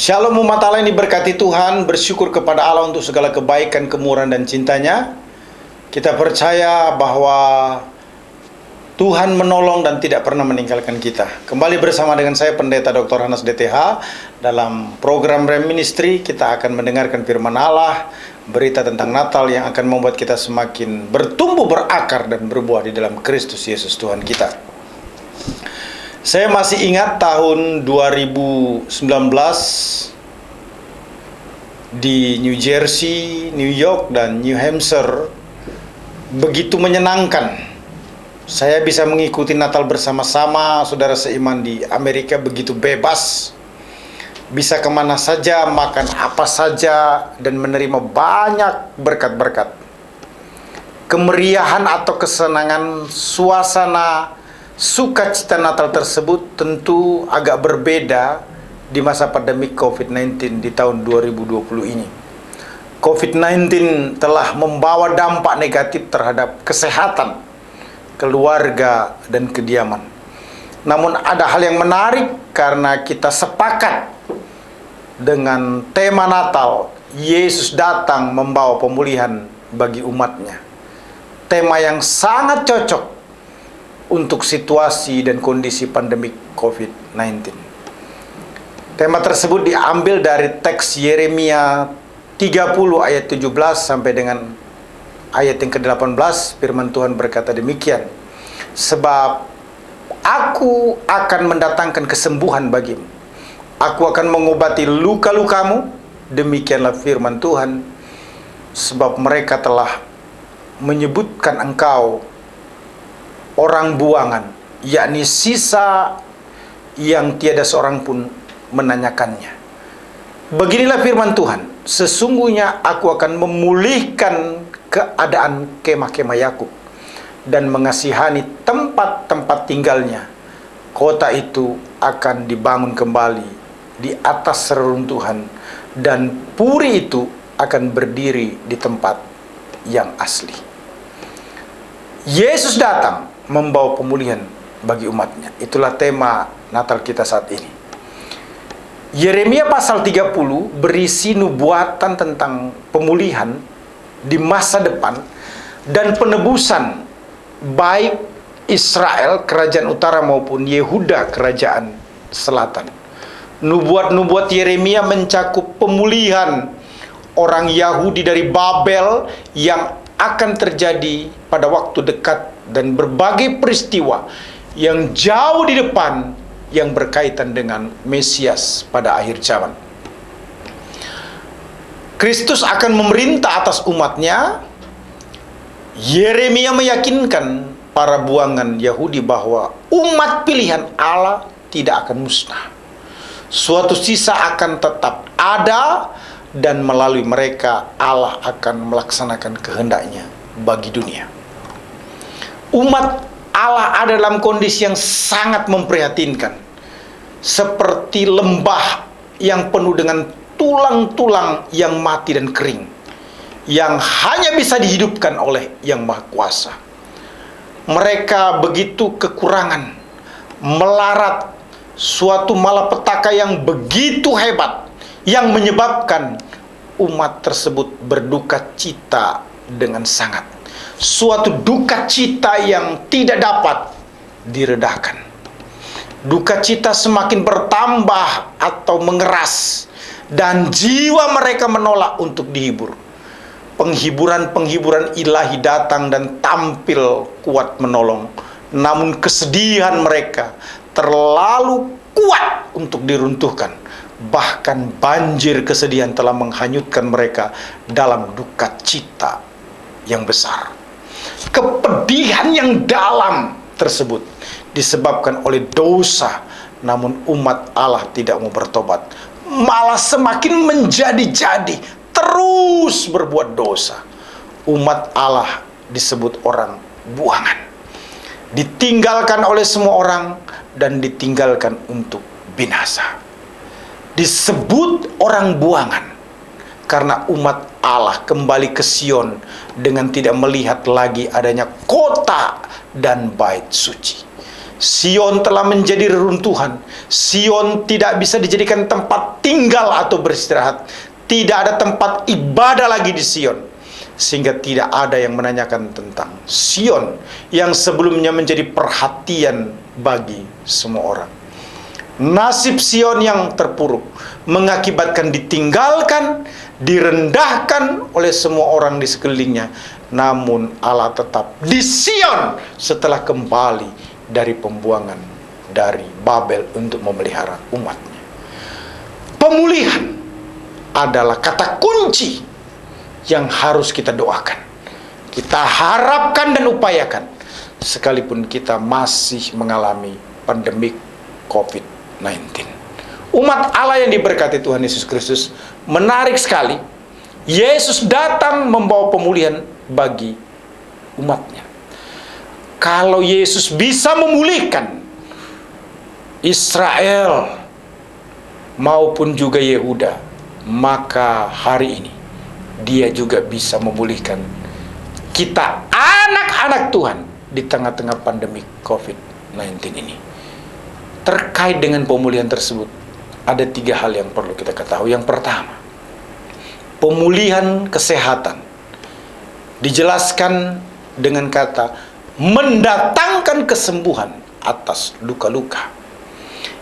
Shalom umat Allah yang diberkati Tuhan, bersyukur kepada Allah untuk segala kebaikan, kemurahan dan cintanya. Kita percaya bahwa Tuhan menolong dan tidak pernah meninggalkan kita. Kembali bersama dengan saya Pendeta Dr. Hanas DTH dalam program Rem Ministry. Kita akan mendengarkan firman Allah, berita tentang Natal yang akan membuat kita semakin bertumbuh, berakar dan berbuah di dalam Kristus Yesus Tuhan kita. Saya masih ingat tahun 2019 di New Jersey, New York, dan New Hampshire begitu menyenangkan. Saya bisa mengikuti Natal bersama-sama saudara seiman di Amerika begitu bebas. Bisa kemana saja, makan apa saja, dan menerima banyak berkat-berkat. Kemeriahan atau kesenangan suasana sukacita Natal tersebut tentu agak berbeda di masa pandemi COVID-19 di tahun 2020 ini. COVID-19 telah membawa dampak negatif terhadap kesehatan, keluarga, dan kediaman. Namun ada hal yang menarik karena kita sepakat dengan tema Natal, Yesus datang membawa pemulihan bagi umatnya. Tema yang sangat cocok untuk situasi dan kondisi pandemi COVID-19. Tema tersebut diambil dari teks Yeremia 30 ayat 17 sampai dengan ayat yang ke-18. Firman Tuhan berkata demikian. Sebab aku akan mendatangkan kesembuhan bagimu. Aku akan mengobati luka-lukamu. Demikianlah firman Tuhan. Sebab mereka telah menyebutkan engkau orang buangan, yakni sisa yang tiada seorang pun menanyakannya. Beginilah firman Tuhan, sesungguhnya aku akan memulihkan keadaan kemah-kemah Yakub dan mengasihani tempat-tempat tinggalnya. Kota itu akan dibangun kembali di atas reruntuhan, dan puri itu akan berdiri di tempat yang asli. Yesus datang membawa pemulihan bagi umatnya. Itulah tema Natal kita saat ini. Yeremia pasal 30 berisi nubuatan tentang pemulihan di masa depan dan penebusan baik Israel, kerajaan utara, maupun Yehuda, kerajaan selatan. Nubuat-nubuat Yeremia mencakup pemulihan orang Yahudi dari Babel yang akan terjadi pada waktu dekat dan berbagai peristiwa yang jauh di depan yang berkaitan dengan Mesias pada akhir zaman. Kristus akan memerintah atas umatnya. Yeremia meyakinkan para buangan Yahudi bahwa umat pilihan Allah tidak akan musnah. Suatu sisa akan tetap ada, dan melalui mereka Allah akan melaksanakan kehendaknya bagi dunia. Umat Allah ada dalam kondisi yang sangat memprihatinkan, seperti lembah yang penuh dengan tulang-tulang yang mati dan kering, yang hanya bisa dihidupkan oleh Yang Maha Kuasa. Mereka begitu kekurangan, melarat, suatu malapetaka yang begitu hebat, yang menyebabkan umat tersebut berduka cita dengan sangat. Suatu duka cita yang tidak dapat diredakan. Duka cita semakin bertambah atau mengeras, dan jiwa mereka menolak untuk dihibur. Penghiburan-penghiburan ilahi datang dan tampil kuat menolong, namun kesedihan mereka terlalu kuat untuk diruntuhkan. Bahkan banjir kesedihan telah menghanyutkan mereka dalam duka cita yang besar. Kepedihan yang dalam tersebut disebabkan oleh dosa, namun umat Allah tidak mau bertobat, malah semakin menjadi-jadi, terus berbuat dosa. Umat Allah disebut orang buangan, ditinggalkan oleh semua orang dan ditinggalkan untuk binasa. Disebut orang buangan karena umat Allah kembali ke Sion dengan tidak melihat lagi adanya kota dan bait suci. Sion telah menjadi reruntuhan. Sion tidak bisa dijadikan tempat tinggal atau beristirahat. Tidak ada tempat ibadah lagi di Sion. Sehingga tidak ada yang menanyakan tentang Sion yang sebelumnya menjadi perhatian bagi semua orang. Nasib Sion yang terpuruk mengakibatkan ditinggalkan, direndahkan oleh semua orang di sekelilingnya. Namun Allah tetap di Sion setelah kembali dari pembuangan dari Babel untuk memelihara umatnya. Pemulihan adalah kata kunci yang harus kita doakan, kita harapkan dan upayakan, sekalipun kita masih mengalami pandemi COVID-19. Umat Allah yang diberkati Tuhan Yesus Kristus, menarik sekali, Yesus datang membawa pemulihan bagi umatnya. Kalau Yesus bisa memulihkan Israel maupun juga Yehuda, maka hari ini Dia juga bisa memulihkan kita, anak-anak Tuhan, di tengah-tengah pandemi COVID-19 ini. Terkait dengan pemulihan tersebut, ada 3 hal yang perlu kita ketahui. Yang pertama, pemulihan kesehatan dijelaskan dengan kata mendatangkan kesembuhan atas luka-luka.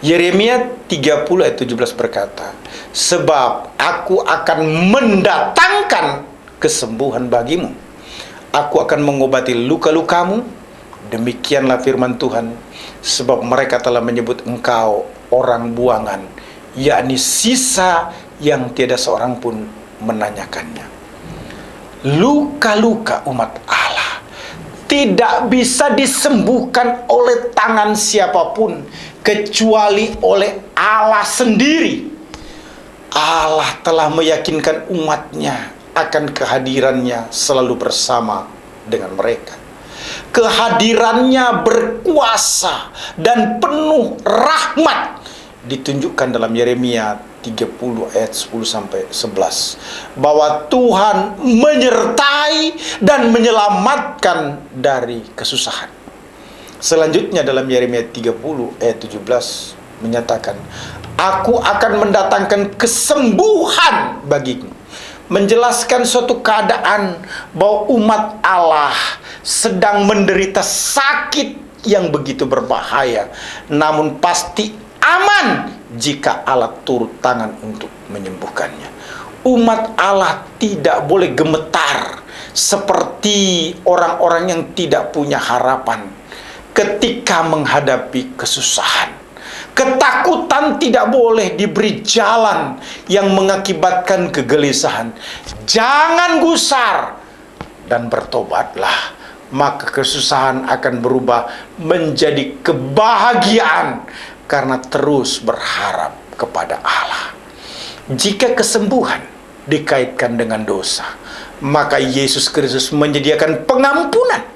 Yeremia 30 ayat 17 berkata, sebab aku akan mendatangkan kesembuhan bagimu. Aku akan mengobati luka-lukamu. Demikianlah firman Tuhan. Sebab mereka telah menyebut engkau orang buangan, yakni sisa yang tiada seorang pun menanyakannya. Luka-luka umat Allah tidak bisa disembuhkan oleh tangan siapapun kecuali oleh Allah sendiri. Allah telah meyakinkan umatnya akan kehadirannya selalu bersama dengan mereka. Kehadirannya berkuasa dan penuh rahmat ditunjukkan dalam Yeremia 30 ayat 10-11, bahwa Tuhan menyertai dan menyelamatkan dari kesusahan. Selanjutnya dalam Yeremia 30 ayat 17 menyatakan, aku akan mendatangkan kesembuhan bagimu. Menjelaskan suatu keadaan bahwa umat Allah sedang menderita sakit yang begitu berbahaya, namun pasti aman jika Allah turut tangan untuk menyembuhkannya. Umat Allah tidak boleh gemetar seperti orang-orang yang tidak punya harapan ketika menghadapi kesusahan. Ketakutan tidak boleh diberi jalan yang mengakibatkan kegelisahan. Jangan gusar dan bertobatlah, maka kesusahan akan berubah menjadi kebahagiaan karena terus berharap kepada Allah. Jika kesembuhan dikaitkan dengan dosa, maka Yesus Kristus menyediakan pengampunan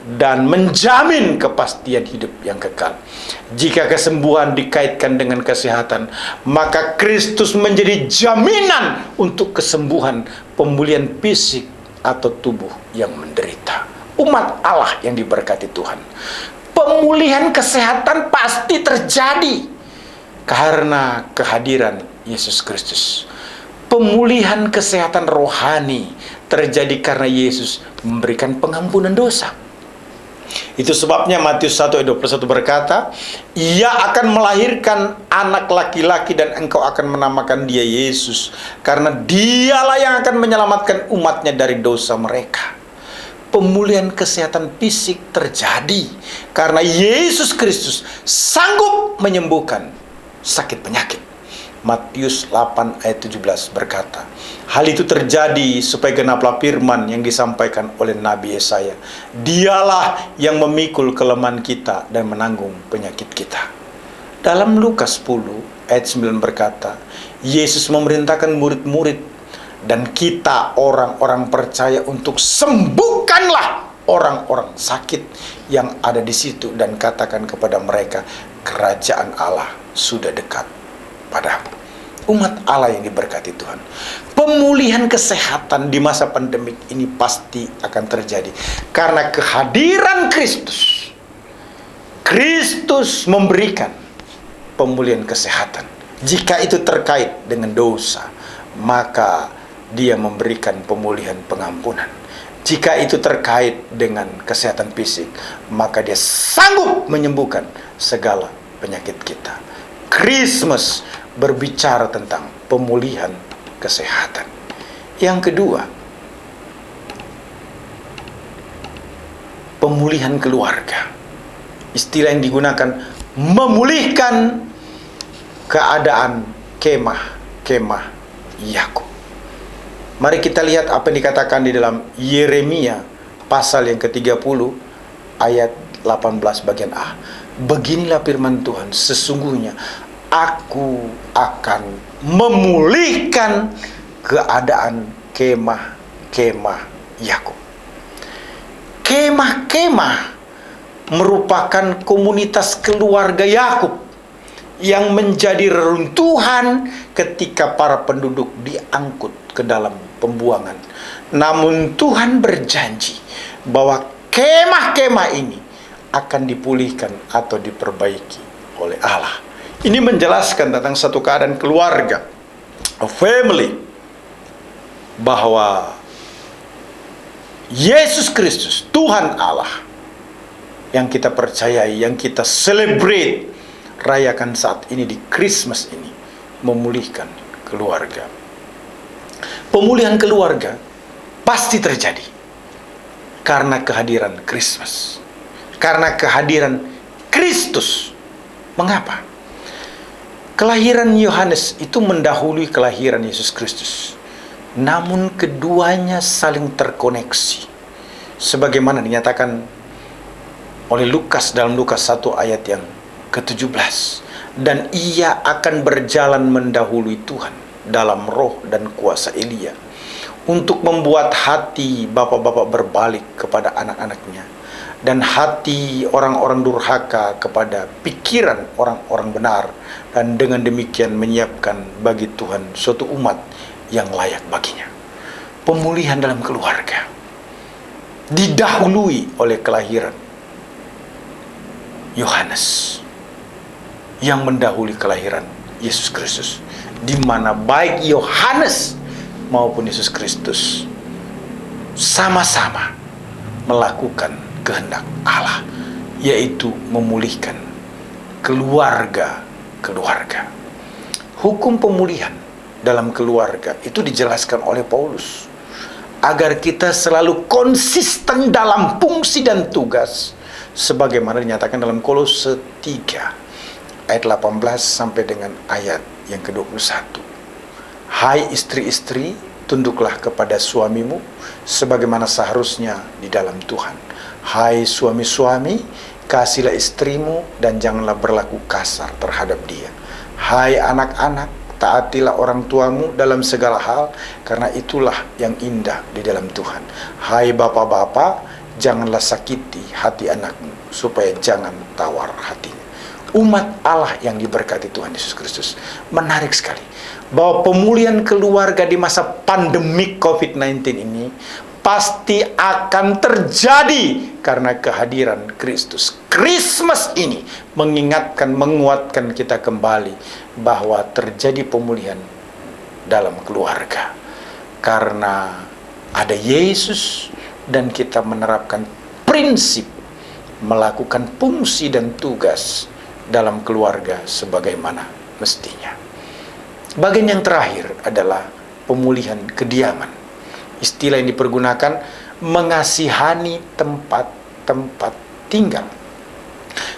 dan menjamin kepastian hidup yang kekal. Jika kesembuhan dikaitkan dengan kesehatan, maka Kristus menjadi jaminan untuk kesembuhan, pemulihan fisik atau tubuh yang menderita. Umat Allah yang diberkati Tuhan, pemulihan kesehatan pasti terjadi karena kehadiran Yesus Kristus. Pemulihan kesehatan rohani terjadi karena Yesus memberikan pengampunan dosa. Itu sebabnya Matius 1 ayat 21 berkata, ia akan melahirkan anak laki-laki dan engkau akan menamakan dia Yesus, karena dialah yang akan menyelamatkan umatnya dari dosa mereka. Pemulihan kesehatan fisik terjadi karena Yesus Kristus sanggup menyembuhkan sakit penyakit. Matius 8 ayat 17 berkata, hal itu terjadi supaya genaplah firman yang disampaikan oleh Nabi Yesaya. Dialah yang memikul kelemahan kita dan menanggung penyakit kita. Dalam Lukas 10 ayat 9 berkata, Yesus memerintahkan murid-murid dan kita orang-orang percaya untuk sembuhkanlah orang-orang sakit yang ada di situ dan katakan kepada mereka, kerajaan Allah sudah dekat padamu. Umat Allah yang diberkati Tuhan, pemulihan kesehatan di masa pandemik ini pasti akan terjadi karena kehadiran Kristus Kristus memberikan pemulihan kesehatan. Jika itu terkait dengan dosa, maka Dia memberikan pemulihan pengampunan. Jika itu terkait dengan kesehatan fisik, maka Dia sanggup menyembuhkan segala penyakit kita. Christmas berbicara tentang pemulihan kesehatan. Yang kedua, pemulihan keluarga. Istilah yang digunakan memulihkan keadaan kemah Yakub. Mari kita lihat apa yang dikatakan di dalam Yeremia pasal yang ke-30 ayat 18 bagian A. Beginilah firman Tuhan, sesungguhnya aku akan memulihkan keadaan kemah Yakub. Kemah merupakan komunitas keluarga Yakub yang menjadi reruntuhan ketika para penduduk diangkut ke dalam pembuangan. Namun Tuhan berjanji bahwa kemah ini akan dipulihkan atau diperbaiki oleh Allah. Ini menjelaskan tentang satu keadaan keluarga, a family, bahwa Yesus Kristus, Tuhan Allah, yang kita percayai, yang kita celebrate, rayakan saat ini di Christmas ini, memulihkan keluarga. Pemulihan keluarga pasti terjadi karena kehadiran Christmas, karena kehadiran Kristus. Mengapa? Kelahiran Yohanes itu mendahului kelahiran Yesus Kristus. Namun keduanya saling terkoneksi. Sebagaimana dinyatakan oleh Lukas dalam Lukas 1 ayat yang ke-17. Dan ia akan berjalan mendahului Tuhan dalam roh dan kuasa Elia, untuk membuat hati bapak-bapak berbalik kepada anak-anaknya, dan hati orang-orang durhaka kepada pikiran orang-orang benar, dan dengan demikian menyiapkan bagi Tuhan suatu umat yang layak baginya. Pemulihan dalam keluarga didahului oleh kelahiran Yohanes, yang mendahului kelahiran Yesus Kristus, di mana baik Yohanes maupun Yesus Kristus sama-sama melakukan kehendak Allah, yaitu memulihkan keluarga. Hukum pemulihan dalam keluarga itu dijelaskan oleh Paulus agar kita selalu konsisten dalam fungsi dan tugas, sebagaimana dinyatakan dalam Kolose 3 ayat 18 sampai dengan ayat yang ke-21. Hai istri-istri, tunduklah kepada suamimu sebagaimana seharusnya di dalam Tuhan. Hai suami-suami, kasihilah istrimu dan janganlah berlaku kasar terhadap dia. Hai anak-anak, taatilah orang tuamu dalam segala hal, karena itulah yang indah di dalam Tuhan. Hai bapak-bapak, janganlah sakiti hati anakmu, supaya jangan tawar hatinya. Umat Allah yang diberkati Tuhan Yesus Kristus, menarik sekali bahwa pemulihan keluarga di masa pandemik COVID-19 ini pasti akan terjadi karena kehadiran Kristus. Christmas ini mengingatkan, menguatkan kita kembali bahwa terjadi pemulihan dalam keluarga karena ada Yesus, dan kita menerapkan prinsip melakukan fungsi dan tugas dalam keluarga sebagaimana mestinya. Bagian yang terakhir adalah pemulihan kediaman. Istilah yang dipergunakan mengasihani tempat-tempat tinggal.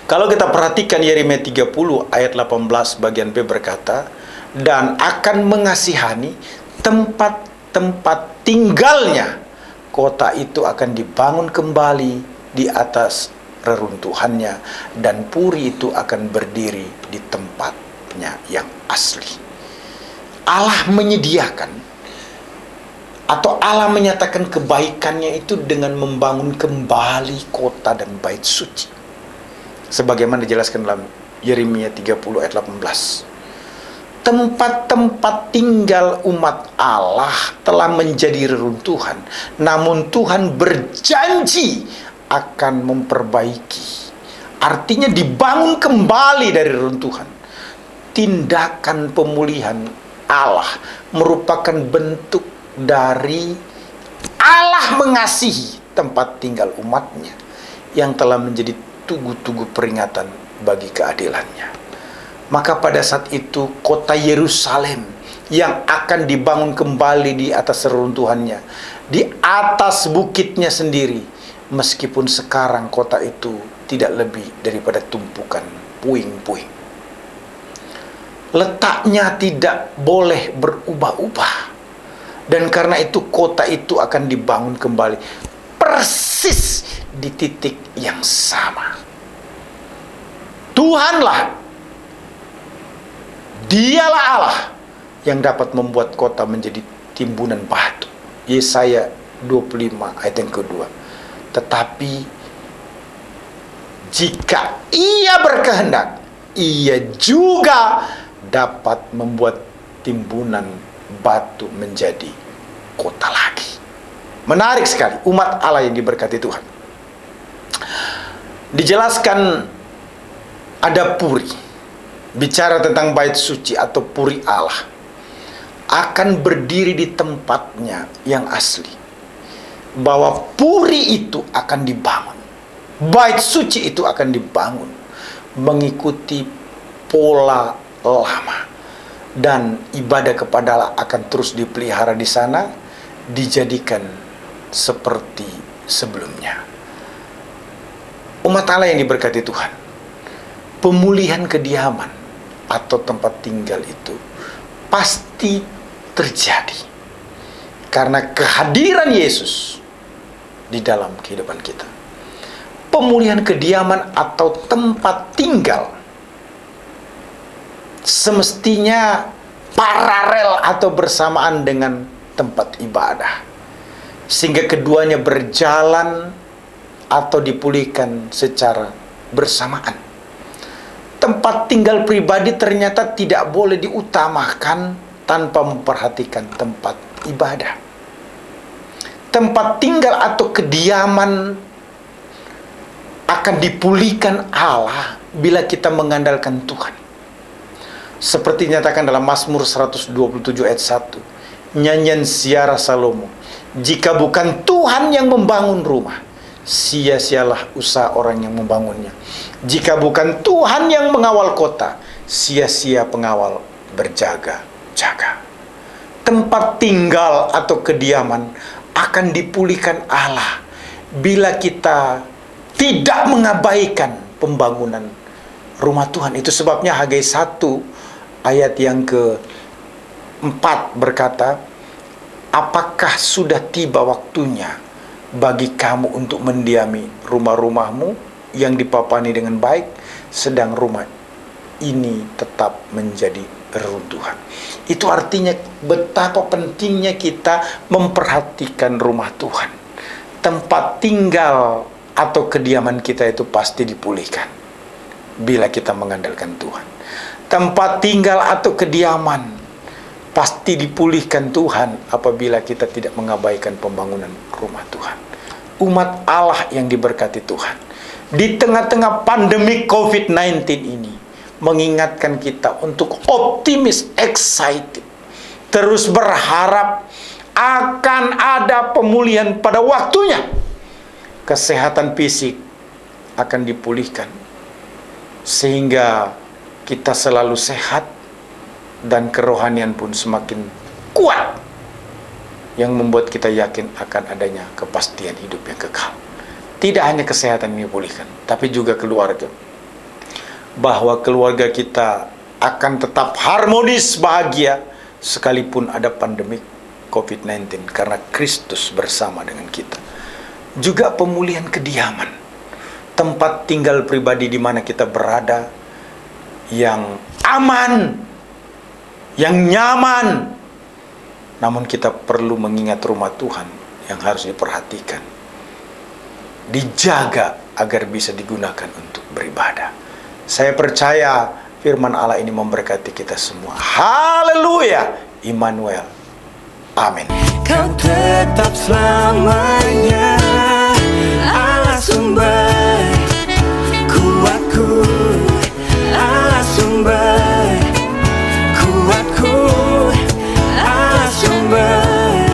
Kalau kita perhatikan Yeremia 30 ayat 18 bagian B berkata, dan akan mengasihani tempat-tempat tinggalnya. Kota itu akan dibangun kembali di atas reruntuhannya, dan puri itu akan berdiri di tempatnya yang asli. Allah menyediakan, atau Allah menyatakan kebaikannya itu dengan membangun kembali kota dan bait suci, sebagaimana dijelaskan dalam Yeremia 30 ayat 18. Tempat-tempat tinggal umat Allah telah menjadi reruntuhan, namun Tuhan berjanji akan memperbaiki, artinya dibangun kembali dari reruntuhan. Tindakan pemulihan Allah merupakan bentuk dari Allah mengasihi tempat tinggal umatnya yang telah menjadi tugu-tugu peringatan bagi keadilannya. Maka pada saat itu kota Yerusalem yang akan dibangun kembali di atas reruntuhannya, di atas bukitnya sendiri, meskipun sekarang kota itu tidak lebih daripada tumpukan puing-puing. Letaknya tidak boleh berubah-ubah, dan karena itu kota itu akan dibangun kembali persis di titik yang sama. Tuhanlah, Dialah Allah yang dapat membuat kota menjadi timbunan batu. Yesaya 25 ayat yang kedua. Tetapi jika Ia berkehendak, Ia juga dapat membuat timbunan batu menjadi kota lagi. Menarik sekali, umat Allah yang diberkati Tuhan. Dijelaskan ada puri, bicara tentang bait suci atau puri Allah, akan berdiri di tempatnya yang asli. Bahwa puri itu akan dibangun, bait suci itu akan dibangun mengikuti pola lama, dan ibadah kepada Allah akan terus dipelihara di sana, dijadikan seperti sebelumnya. Umat Allah yang diberkati Tuhan, pemulihan kediaman atau tempat tinggal itu pasti terjadi karena kehadiran Yesus di dalam kehidupan kita. Pemulihan kediaman atau tempat tinggal semestinya paralel atau bersamaan dengan tempat ibadah, sehingga keduanya berjalan atau dipulihkan secara bersamaan. Tempat tinggal pribadi ternyata tidak boleh diutamakan tanpa memperhatikan tempat ibadah. Tempat tinggal atau kediaman akan dipulihkan Allah bila kita mengandalkan Tuhan. Seperti dinyatakan dalam Mazmur 127 ayat 1. Nyanyian Ziarah Salomo. Jika bukan Tuhan yang membangun rumah, sia-sialah usaha orang yang membangunnya. Jika bukan Tuhan yang mengawal kota, sia-sia pengawal berjaga-jaga. Tempat tinggal atau kediaman akan dipulihkan Allah bila kita tidak mengabaikan pembangunan rumah Tuhan. Itu sebabnya Hagai 1 ayat yang ke-4 berkata, apakah sudah tiba waktunya bagi kamu untuk mendiami rumah-rumahmu yang dipapani dengan baik, sedang rumah ini tetap menjadi reruntuhan. Itu artinya betapa pentingnya kita memperhatikan rumah Tuhan. Tempat tinggal atau kediaman kita itu pasti dipulihkan bila kita mengandalkan Tuhan. Tempat tinggal atau kediaman pasti dipulihkan Tuhan apabila kita tidak mengabaikan pembangunan rumah Tuhan. Umat Allah yang diberkati Tuhan, di tengah-tengah pandemi COVID-19 ini, mengingatkan kita untuk optimis, excited, terus berharap akan ada pemulihan pada waktunya. Kesehatan fisik akan dipulihkan sehingga kita selalu sehat, dan kerohanian pun semakin kuat, yang membuat kita yakin akan adanya kepastian hidup yang kekal. Tidak hanya kesehatan yang dipulihkan, tapi juga keluarga. Bahwa keluarga kita akan tetap harmonis, bahagia, sekalipun ada pandemi COVID-19, karena Kristus bersama dengan kita. Juga pemulihan kediaman, tempat tinggal pribadi di mana kita berada, yang aman, yang nyaman. Namun kita perlu mengingat rumah Tuhan yang harus diperhatikan, dijaga agar bisa digunakan untuk beribadah. Saya percaya firman Allah ini memberkati kita semua. Haleluya, Immanuel. Amin. Kau tetap selamanya Allah sumber